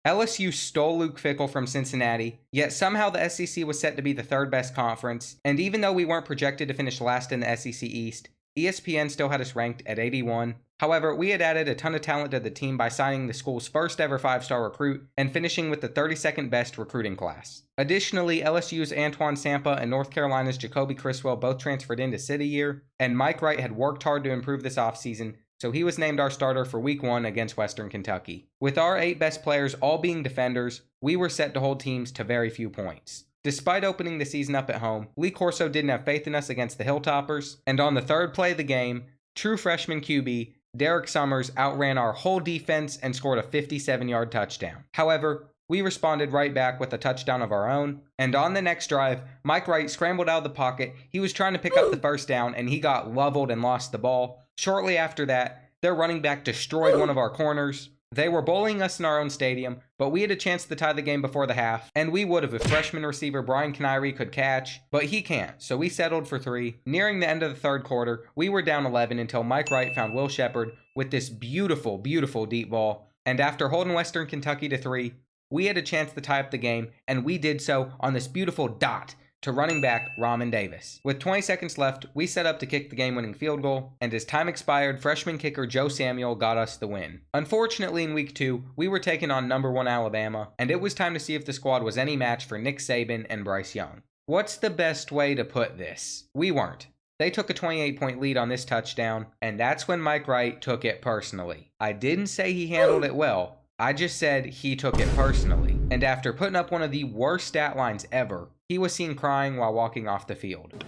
LSU stole Luke Fickell from Cincinnati, yet somehow the SEC was set to be the third best conference, and even though we weren't projected to finish last in the SEC East, ESPN still had us ranked at 81. However, we had added a ton of talent to the team by signing the school's first ever 5-star recruit and finishing with the 32nd best recruiting class. Additionally, LSU's Antoine Sampa and North Carolina's Jacoby Criswell both transferred into City Year, and Mike Wright had worked hard to improve this offseason, so he was named our starter for Week 1 against Western Kentucky. With our 8 best players all being defenders, we were set to hold teams to very few points. Despite opening the season up at home, Lee Corso didn't have faith in us against the Hilltoppers, and on the third play of the game, true freshman QB Derek Summers outran our whole defense and scored a 57-yard touchdown. However, we responded right back with a touchdown of our own, and on the next drive, Mike Wright scrambled out of the pocket. He was trying to pick up the first down, and he got leveled and lost the ball. Shortly after that, their running back destroyed one of our corners. They were bullying us in our own stadium, but we had a chance to tie the game before the half, and we would have if freshman receiver Brian Canary could catch, but he can't, so we settled for 3. Nearing the end of the third quarter, we were down 11 until Mike Wright found Will Shepard with this beautiful, beautiful deep ball, and after holding Western Kentucky to 3, we had a chance to tie up the game, and we did so on this beautiful dot to running back Ramen Davis. With 20 seconds left, we set up to kick the game-winning field goal, and as time expired, freshman kicker Joe Samuel got us the win. Unfortunately, in Week 2, we were taking on number 1 Alabama, and it was time to see if the squad was any match for Nick Saban and Bryce Young. What's the best way to put this? We weren't. They took a 28-point lead on this touchdown, and that's when Mike Wright took it personally. I didn't say he handled it well. I just said he took it personally. And after putting up one of the worst stat lines ever, he was seen crying while walking off the field.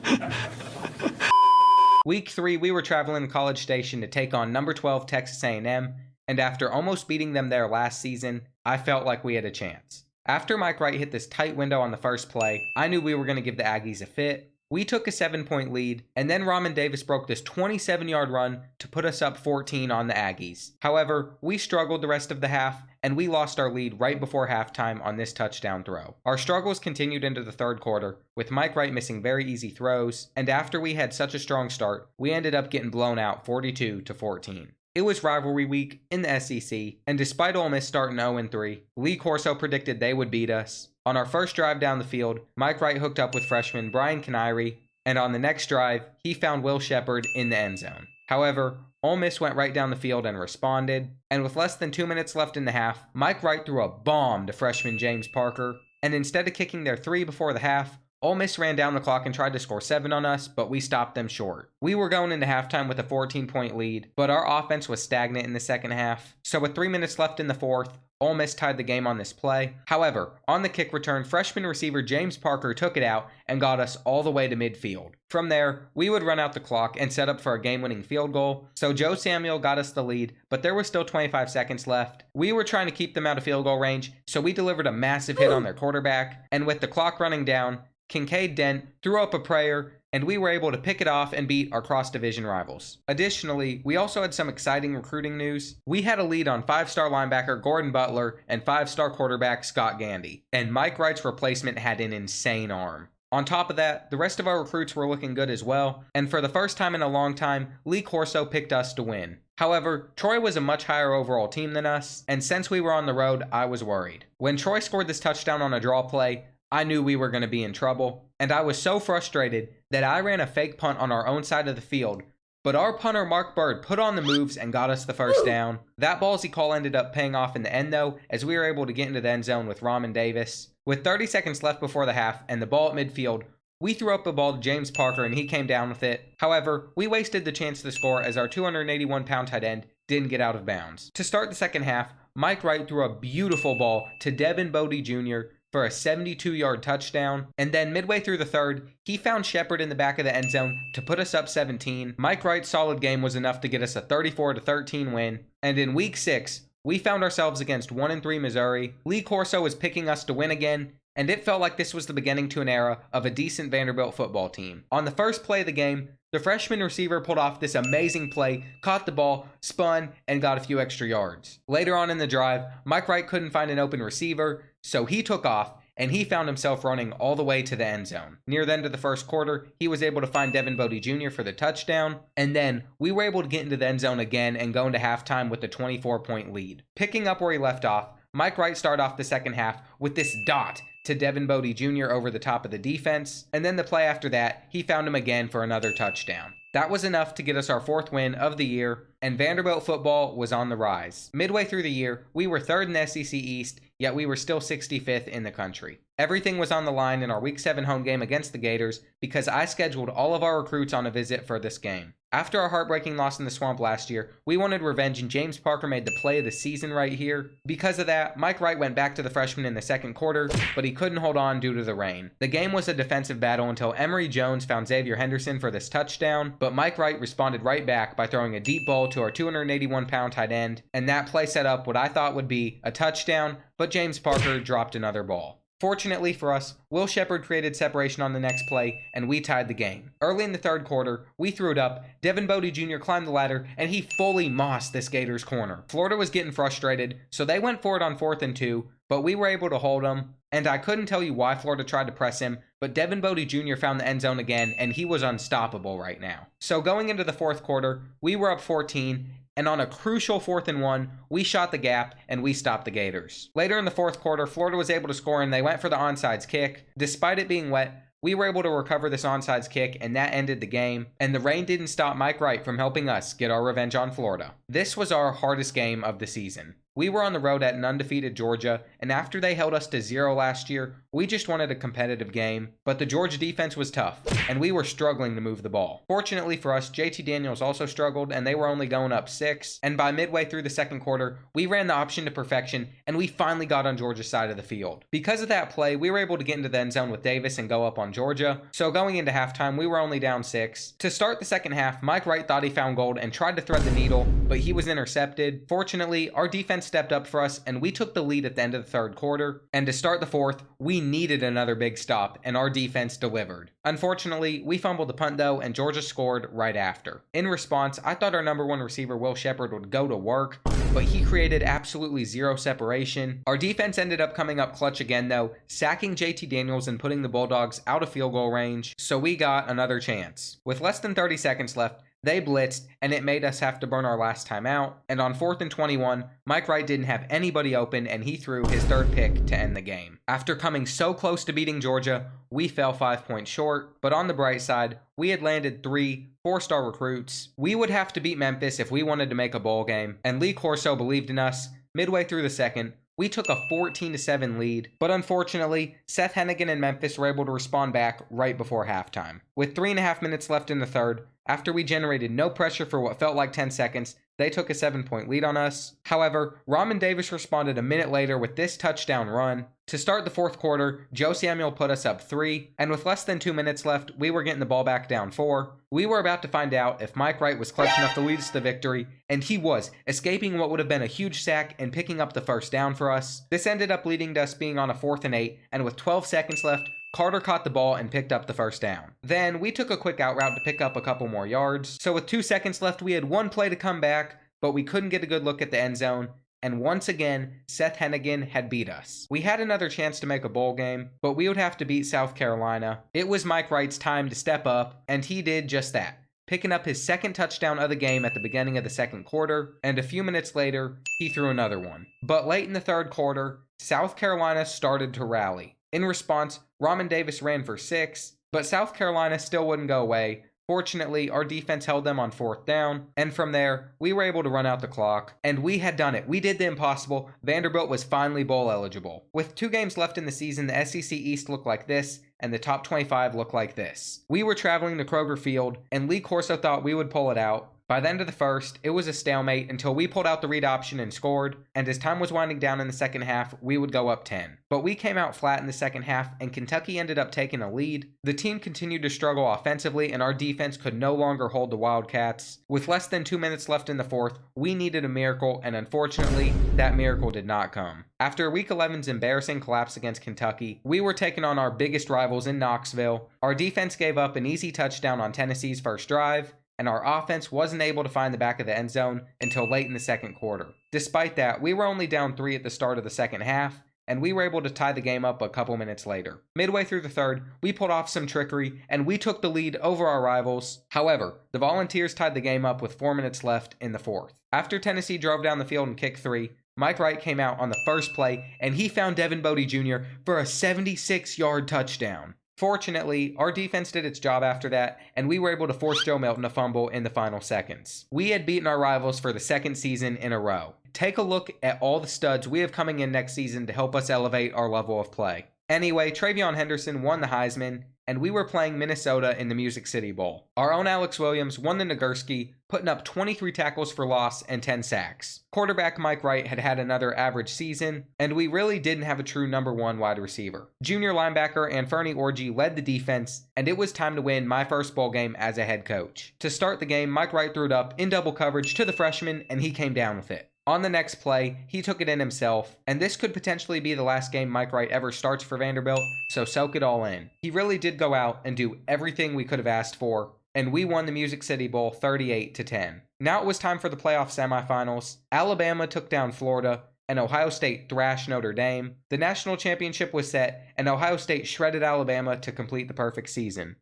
Week 3, we were traveling to College Station to take on number 12 Texas A&M, and after almost beating them there last season, I felt like we had a chance. After Mike Wright hit this tight window on the first play, I knew we were going to give the Aggies a fit. We took a 7-point lead, and then Ramen Davis broke this 27-yard run to put us up 14 on the Aggies. However, we struggled the rest of the half, and we lost our lead right before halftime on this touchdown throw. Our struggles continued into the third quarter, with Mike Wright missing very easy throws, and after we had such a strong start, we ended up getting blown out 42-14. It was rivalry week in the SEC, and despite Ole Miss starting 0-3, Lee Corso predicted they would beat us. On our first drive down the field, Mike Wright hooked up with freshman Brian Canary, and on the next drive, he found Will Shepard in the end zone. However, Ole Miss went right down the field and responded, and with less than 2 minutes left in the half, Mike Wright threw a bomb to freshman James Parker, and instead of kicking their 3 before the half, Ole Miss ran down the clock and tried to score 7 on us, but we stopped them short. We were going into halftime with a 14-point lead, but our offense was stagnant in the second half, so with 3 minutes left in the fourth, Ole Miss tied the game on this play. However, on the kick return, freshman receiver James Parker took it out and got us all the way to midfield. From there, we would run out the clock and set up for a game-winning field goal, so Joe Samuel got us the lead, but there was still 25 seconds left. We were trying to keep them out of field goal range, so we delivered a massive hit on their quarterback, and with the clock running down, Kincaid Dent threw up a prayer, and we were able to pick it off and beat our cross-division rivals. Additionally, we also had some exciting recruiting news. We had a lead on 5-star linebacker Gordon Butler and 5-star quarterback Scott Gandy, and Mike Wright's replacement had an insane arm. On top of that, the rest of our recruits were looking good as well, and for the first time in a long time, Lee Corso picked us to win. However, Troy was a much higher overall team than us, and since we were on the road, I was worried. When Troy scored this touchdown on a draw play, I knew we were going to be in trouble, and I was so frustrated that I ran a fake punt on our own side of the field, but our punter Mark Bird put on the moves and got us the first down. That ballsy call ended up paying off in the end though, as we were able to get into the end zone with Ramen Davis. With 30 seconds left before the half and the ball at midfield, we threw up the ball to James Parker and he came down with it. However, we wasted the chance to score as our 281-pound tight end didn't get out of bounds. To start the second half, Mike Wright threw a beautiful ball to Devin Bodie Jr. for a 72-yard touchdown, and then midway through the third, he found Shepard in the back of the end zone to put us up 17. Mike Wright's solid game was enough to get us a 34-13 win, and in Week 6, we found ourselves against 1-3 Missouri. Lee Corso was picking us to win again, and it felt like this was the beginning to an era of a decent Vanderbilt football team. On the first play of the game, the freshman receiver pulled off this amazing play, caught the ball, spun, and got a few extra yards. Later on in the drive, Mike Wright couldn't find an open receiver, so he took off, and he found himself running all the way to the end zone. Near the end of the first quarter, he was able to find Devin Bodie Jr. for the touchdown, and then we were able to get into the end zone again and go into halftime with a 24-point lead. Picking up where he left off, Mike Wright started off the second half with this dot to Devin Bodie Jr. over the top of the defense, and then the play after that, he found him again for another touchdown. That was enough to get us our 4th win of the year, and Vanderbilt football was on the rise. Midway through the year, we were 3rd in the SEC East, yet we were still 65th in the country. Everything was on the line in our Week 7 home game against the Gators because I scheduled all of our recruits on a visit for this game. After our heartbreaking loss in the Swamp last year, we wanted revenge, and James Parker made the play of the season right here. Because of that, Mike Wright went back to the freshman in the second quarter, but he couldn't hold on due to the rain. The game was a defensive battle until Emory Jones found Xavier Henderson for this touchdown, but Mike Wright responded right back by throwing a deep ball to our 281-pound tight end, and that play set up what I thought would be a touchdown, but James Parker dropped another ball. Fortunately for us, Will Shepherd created separation on the next play, and we tied the game. Early in the third quarter, we threw it up, Devin Bodie Jr. climbed the ladder, and he fully mossed this Gators corner. Florida was getting frustrated, so they went for it on 4th and 2, but we were able to hold them, and I couldn't tell you why Florida tried to press him, but Devin Bodie Jr. found the end zone again, and he was unstoppable right now. So going into the 4th quarter, we were up 14, and on a crucial 4th and 1, we shot the gap and we stopped the Gators. Later in the 4th quarter, Florida was able to score and they went for the onside kick. Despite it being wet, we were able to recover this onside kick, and that ended the game, and the rain didn't stop Mike Wright from helping us get our revenge on Florida. This was our hardest game of the season. We were on the road at an undefeated Georgia, and after they held us to 0 last year, we just wanted a competitive game, but the Georgia defense was tough, and we were struggling to move the ball. Fortunately for us, JT Daniels also struggled, and they were only going up 6, and by midway through the second quarter, we ran the option to perfection, and we finally got on Georgia's side of the field. Because of that play, we were able to get into the end zone with Davis and go up on Georgia, so going into halftime, we were only down 6. To start the second half, Mike Wright thought he found gold and tried to thread the needle, but he was intercepted. Fortunately, our defense stepped up for us, and we took the lead at the end of the third quarter, and to start the 4th, we needed another big stop, and our defense delivered. Unfortunately, we fumbled the punt though, and Georgia scored right after. In response, I thought our number 1 receiver, Will Shepherd, would go to work, but he created absolutely 0 separation. Our defense ended up coming up clutch again though, sacking JT Daniels and putting the Bulldogs out of field goal range, so we got another chance. With less than 30 seconds left, they blitzed, and it made us have to burn our last time out, and on 4th and 21, Mike Wright didn't have anybody open, and he threw his 3rd pick to end the game. After coming so close to beating Georgia, we fell 5 points short, but on the bright side, we had landed 3 4-star recruits. We would have to beat Memphis if we wanted to make a bowl game, and Lee Corso believed in us. Midway through the second, we took a 14-7 lead, but unfortunately, Seth Hennigan and Memphis were able to respond back right before halftime. With 3.5 minutes left in the third, after we generated no pressure for what felt like 10 seconds, they took a 7-point lead on us. However, Ramen Davis responded a minute later with this touchdown run. To start the 4th quarter, Joe Samuel put us up 3, and with less than 2 minutes left, we were getting the ball back down 4. We were about to find out if Mike Wright was clutch enough to lead us to victory, and he was, escaping what would have been a huge sack and picking up the first down for us. This ended up leading to us being on a 4th and 8, and with 12 seconds left, Carter caught the ball and picked up the first down. Then we took a quick out route to pick up a couple more yards. So with 2 seconds left, we had 1 play to come back, but we couldn't get a good look at the end zone. And once again, Seth Hennigan had beat us. We had another chance to make a bowl game, but we would have to beat South Carolina. It was Mike Wright's time to step up, and he did just that, picking up his 2nd touchdown of the game at the beginning of the second quarter, and a few minutes later, he threw another one. But late in the third quarter, South Carolina started to rally. In response, Ramen Davis ran for 6, but South Carolina still wouldn't go away. Fortunately, our defense held them on 4th down, and from there, we were able to run out the clock, and we had done it. We did the impossible. Vanderbilt was finally bowl eligible. With 2 games left in the season, the SEC East looked like this, and the top 25 looked like this. We were traveling to Kroger Field, and Lee Corso thought we would pull it out. By the end of the first, it was a stalemate until we pulled out the read option and scored, and as time was winding down in the second half, we would go up 10. But we came out flat in the second half, and Kentucky ended up taking a lead. The team continued to struggle offensively, and our defense could no longer hold the Wildcats. With less than 2 minutes left in the fourth, we needed a miracle, and unfortunately, that miracle did not come. After Week 11's embarrassing collapse against Kentucky, we were taking on our biggest rivals in Knoxville. Our defense gave up an easy touchdown on Tennessee's first drive, and our offense wasn't able to find the back of the end zone until late in the second quarter. Despite that, we were only down 3 at the start of the second half, and we were able to tie the game up a couple minutes later. Midway through the third, we pulled off some trickery, and we took the lead over our rivals. However, the Volunteers tied the game up with 4 minutes left in the fourth. After Tennessee drove down the field and kicked 3, Mike Wright came out on the first play, and he found Devin Bodie Jr. for a 76-yard touchdown. Fortunately, our defense did its job after that, and we were able to force Joe Milton to fumble in the final seconds. We had beaten our rivals for the second season in a row. Take a look at all the studs we have coming in next season to help us elevate our level of play. Anyway, Travion Henderson won the Heisman, and we were playing Minnesota in the Music City Bowl. Our own Alex Williams won the Nagurski, putting up 23 tackles for loss and 10 sacks. Quarterback Mike Wright had had another average season, and we really didn't have a true number one wide receiver. Junior linebacker Anferni Orji led the defense, and it was time to win my first bowl game as a head coach. To start the game, Mike Wright threw it up in double coverage to the freshman, and he came down with it. On the next play, he took it in himself, and this could potentially be the last game Mike Wright ever starts for Vanderbilt, so soak it all in. He really did go out and do everything we could have asked for, and we won the Music City Bowl 38-10. Now it was time for the playoff semifinals. Alabama took down Florida, and Ohio State thrashed Notre Dame. The national championship was set, and Ohio State shredded Alabama to complete the perfect season.